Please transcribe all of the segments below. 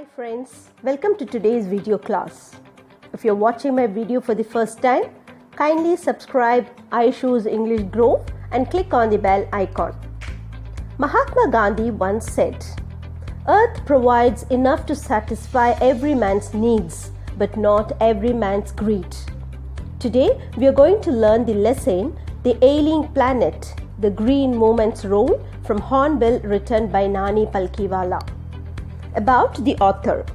Hi friends, welcome to today's video class. If you're watching my video for the first time, kindly subscribe iShoes English Grove and click on the bell icon. Mahatma Gandhi once said, "Earth provides enough to satisfy every man's needs, but not every man's greed." Today, we are going to learn the lesson, The Ailing Planet, the Green Movement's Role from Hornbill, written by Nani Palkhivala. About the author.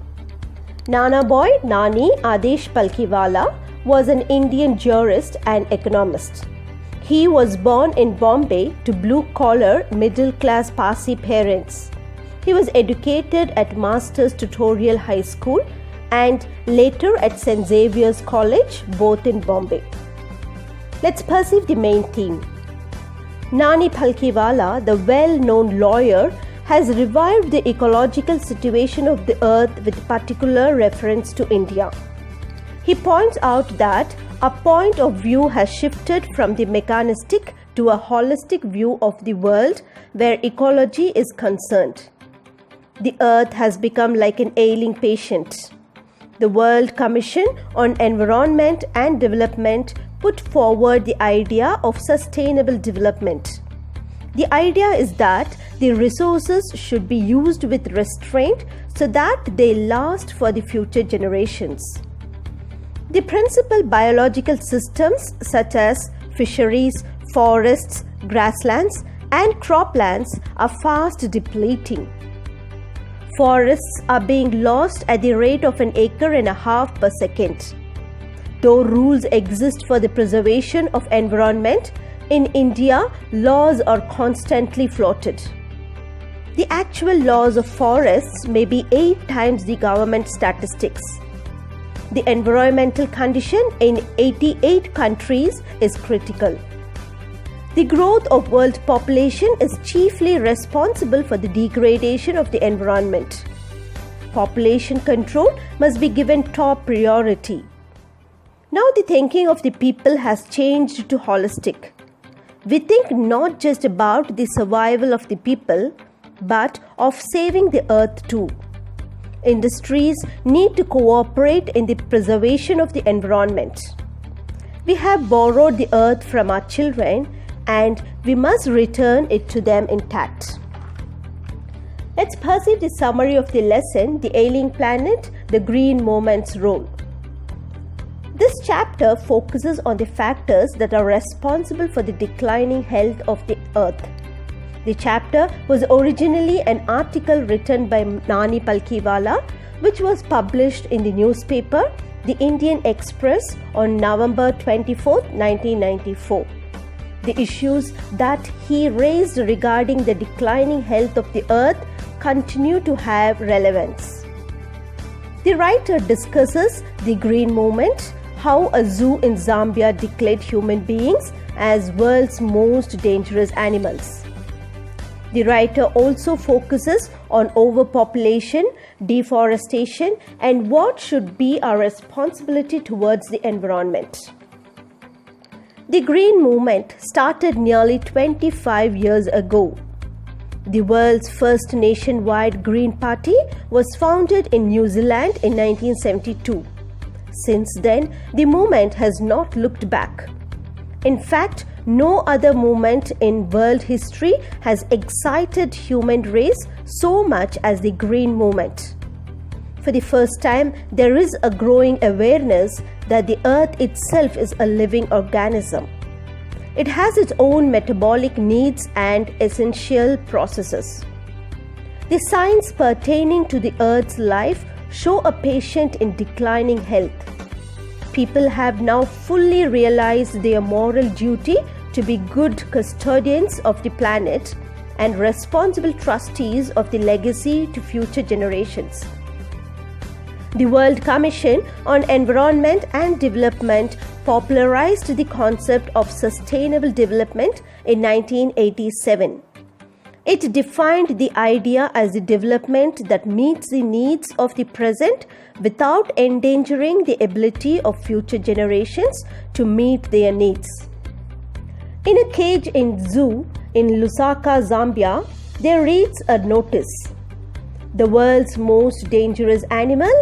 Nanaboy Nani Palkhivala was an Indian jurist and economist. He was born in Bombay to blue-collar, middle-class Parsi parents. He was educated at Master's Tutorial High School and later at St. Xavier's College, both in Bombay. Let's perceive the main theme. Nani Palkhivala, the well-known lawyer, has revived the ecological situation of the earth with particular reference to India. He points out that our point of view has shifted from the mechanistic to a holistic view of the world where ecology is concerned. The earth has become like an ailing patient. The World Commission on Environment and Development put forward the idea of sustainable development. The idea is that the resources should be used with restraint so that they last for the future generations. The principal biological systems such as fisheries, forests, grasslands, and croplands are fast depleting. Forests are being lost at the rate of 1.5 acres per second. Though rules exist for the preservation of environment, in India, laws are constantly floated. The actual laws of forests may be 8 times the government statistics. The environmental condition in 88 countries is critical. The growth of world population is chiefly responsible for the degradation of the environment. Population control must be given top priority. Now the thinking of the people has changed to holistic. We think not just about the survival of the people, but of saving the earth too. Industries need to cooperate in the preservation of the environment. We have borrowed the earth from our children and we must return it to them intact. Let's perceive the summary of the lesson, The Ailing Planet, the Green Movement's Role. This chapter focuses on the factors that are responsible for the declining health of the earth. The chapter was originally an article written by Nani Palkhivala, which was published in the newspaper The Indian Express on November 24, 1994. The issues that he raised regarding the declining health of the earth continue to have relevance. The writer discusses the Green Movement, how a zoo in Zambia declared human beings as world's most dangerous animals. The writer also focuses on overpopulation, deforestation, and what should be our responsibility towards the environment. The Green Movement started nearly 25 years ago. The world's first nationwide Green Party was founded in New Zealand in 1972. Since then, the movement has not looked back. In fact, no other movement in world history has excited human race so much as the Green Movement. For the first time, there is a growing awareness that the earth itself is a living organism. It has its own metabolic needs and essential processes. The signs pertaining to the earth's life show a patient in declining health. People have now fully realized their moral duty to be good custodians of the planet and responsible trustees of the legacy to future generations. The World Commission on Environment and Development popularized the concept of sustainable development in 1987. It defined the idea as the development that meets the needs of the present without endangering the ability of future generations to meet their needs. In a cage in zoo in Lusaka, Zambia, there reads a notice. the world's most dangerous animal,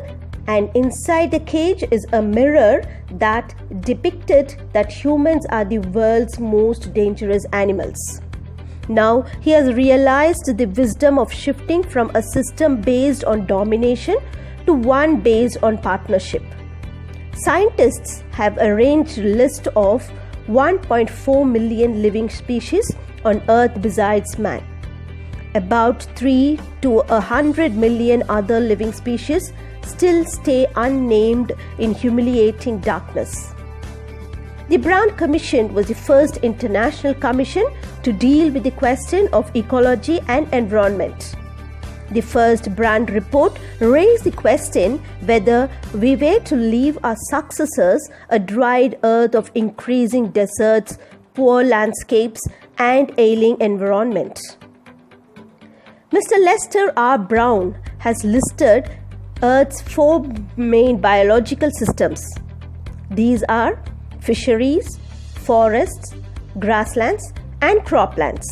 and inside the cage is a mirror that depicted that humans are the world's most dangerous animals. Now he has realized the wisdom of shifting from a system based on domination to one based on partnership. Scientists have arranged a list of 1.4 million living species on Earth besides man. About 3 to 100 million other living species still stay unnamed in humiliating darkness. The Brown Commission was the first international commission to deal with the question of ecology and environment. The first Brand report raised the question whether we were to leave our successors a dried earth of increasing deserts, poor landscapes, and ailing environment. Mr. Lester R. Brown has listed Earth's 4 main biological systems. These are fisheries, forests, grasslands, and croplands.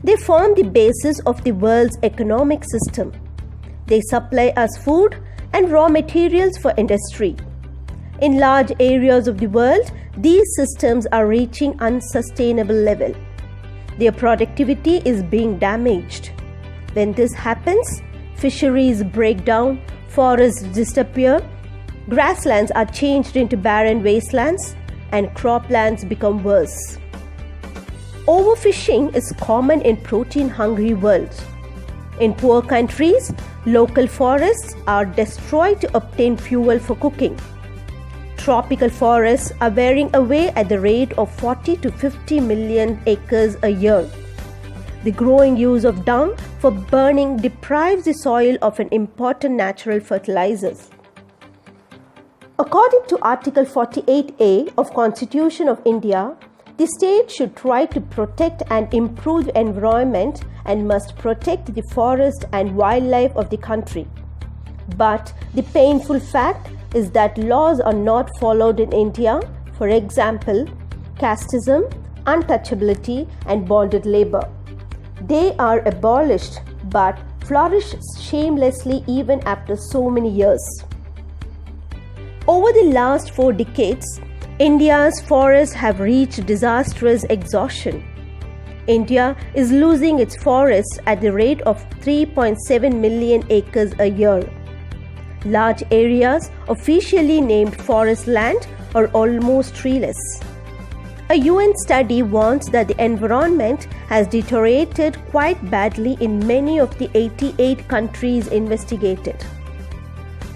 They form the basis of the world's economic system. They supply us food and raw materials for industry. In large areas of the world, these systems are reaching unsustainable level. Their productivity is being damaged. When this happens, fisheries break down, forests disappear, grasslands are changed into barren wastelands, and croplands become worse. Overfishing is common in protein-hungry worlds. In poor countries, local forests are destroyed to obtain fuel for cooking. Tropical forests are wearing away at the rate of 40 to 50 million acres a year. The growing use of dung for burning deprives the soil of an important natural fertilizers. According to Article 48A of Constitution of India, the state should try to protect and improve the environment and must protect the forest and wildlife of the country. But the painful fact is that laws are not followed in India. For example, casteism, untouchability, and bonded labor. They are abolished but flourish shamelessly even after so many years. Over the last 4 decades, India's forests have reached disastrous exhaustion. India is losing its forests at the rate of 3.7 million acres a year. Large areas officially named forest land are almost treeless. A UN study warns that the environment has deteriorated quite badly in many of the 88 countries investigated.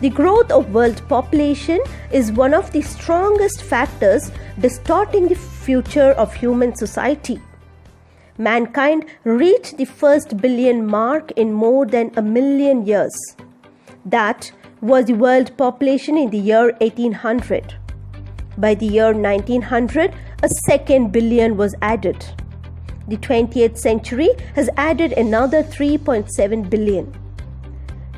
The growth of world population is one of the strongest factors distorting the future of human society. Mankind reached the first billion mark in more than 1 million years. That was the world population in the year 1800. By the year 1900, a second billion was added. The 20th century has added another 3.7 billion.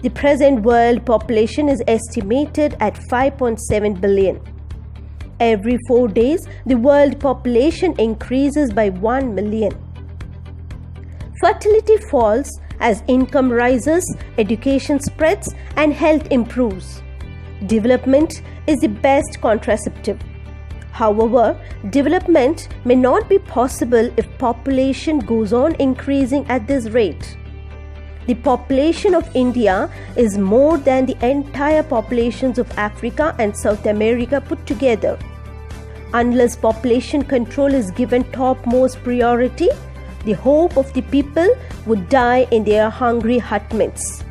The present world population is estimated at 5.7 billion. Every 4 days, the world population increases by 1 million. Fertility falls as income rises, education spreads, and health improves. Development is the best contraceptive. However, development may not be possible if population goes on increasing at this rate. The population of India is more than the entire populations of Africa and South America put together. Unless population control is given topmost priority, the hope of the people would die in their hungry hutments.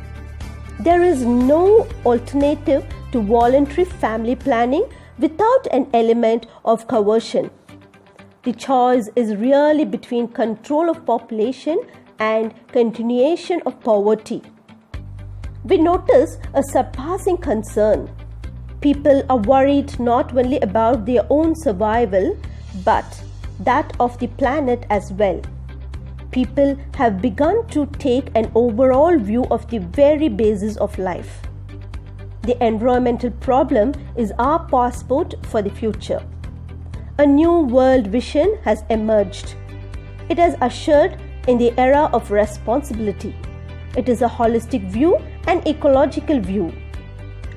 There is no alternative to voluntary family planning without an element of coercion. The choice is really between control of population and continuation of poverty. We notice a surpassing concern. People are worried not only about their own survival, but that of the planet as well. People have begun to take an overall view of the very basis of life. The environmental problem is our passport for the future. A new world vision has emerged. It has ushered in the era of responsibility. It is a holistic view and ecological view.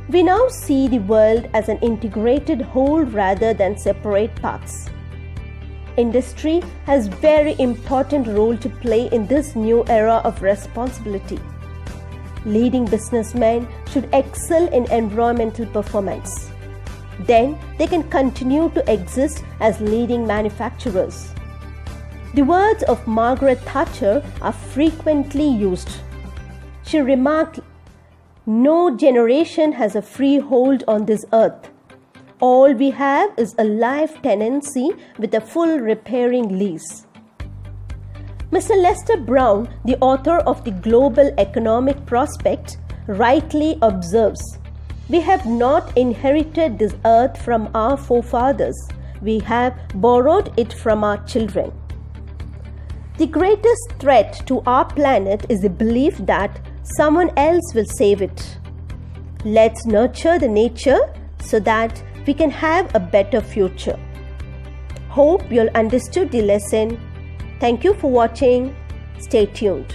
We now see the world as an integrated whole rather than separate parts. Industry has a very important role to play in this new era of responsibility. Leading businessmen should excel in environmental performance. Then they can continue to exist as leading manufacturers. The words of Margaret Thatcher are frequently used. She remarked, "No generation has a free hold on this earth. All we have is a life tenancy with a full repairing lease." Mr. Lester Brown, the author of the Global Economic Prospect, rightly observes, "We have not inherited this earth from our forefathers. We have borrowed it from our children." The greatest threat to our planet is the belief that someone else will save it. Let's nurture the nature so that we can have a better future. Hope you'll understood the lesson. Thank you for watching. Stay tuned.